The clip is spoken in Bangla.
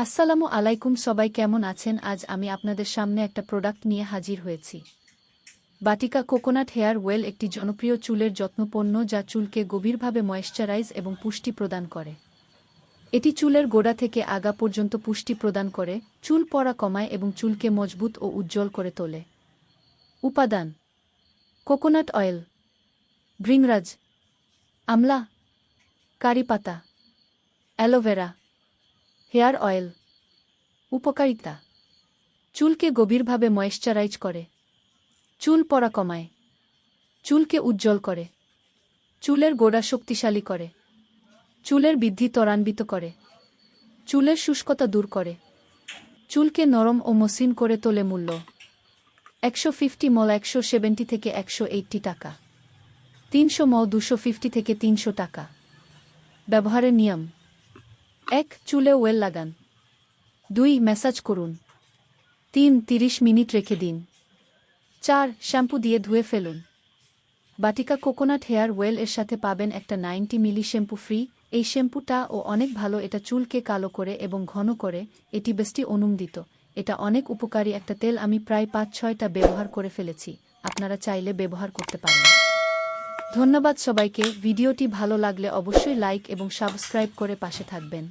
আসসালামু আলাইকুম, সবাই কেমন আছেন? আজ আমি আপনাদের সামনে একটা প্রোডাক্ট নিয়ে হাজির হয়েছি। বাটিকা কোকোনাট হেয়ার ওয়েল একটি জনপ্রিয় চুলের যত্ন পণ্য যা চুলকে গভীরভাবে ময়েশ্চারাইজ এবং পুষ্টি প্রদান করে। এটি চুলের গোড়া থেকে আগা পর্যন্ত পুষ্টি প্রদান করে, চুল পড়া কমায় এবং চুলকে মজবুত ও উজ্জ্বল করে তোলে। উপাদান: কোকোনাট অয়েল, ভৃংরাজ, আমলা, কারি পাতা, অ্যালোভেরা, হেয়ার অয়েল। উপকারিতা: চুলকে গভীরভাবে ময়েশ্চারাইজ করে, চুল পড়া কমায়, চুলকে উজ্জ্বল করে, চুলের গোড়া শক্তিশালী করে, চুলের বৃদ্ধি ত্বরান্বিত করে, চুলের শুষ্কতা দূর করে, চুলকে নরম ও মসৃণ করে তোলে। মূল্য: 150 ml 170 থেকে 180 টাকা, 300 ml 250 থেকে 300 টাকা। ব্যবহারের নিয়ম: 1. চুলে ওয়েল লাগান। 2. ম্যাসাজ করুন। 3. 30 মিনিট রেখে দিন। 4. শ্যাম্পু দিয়ে ধুয়ে ফেলুন। বাটিকা কোকোনাট হেয়ার ওয়েল এর সাথে পাবেন একটা 90 মিলি শ্যাম্পু ফ্রি। এই শ্যাম্পুটা অনেক ভালো, এটা চুলকে কালো করে এবং ঘন করে। এটি বেশি অনুমোদিত। এটা অনেক উপকারী একটা তেল। আমি প্রায় 5-6টা ব্যবহার করে ফেলেছি। আপনারা চাইলে ব্যবহার করতে পারেন। ধন্যবাদ সবাইকে। ভিডিওটি ভালো লাগলে অবশ্যই লাইক এবং সাবস্ক্রাইব করে পাশে থাকবেন।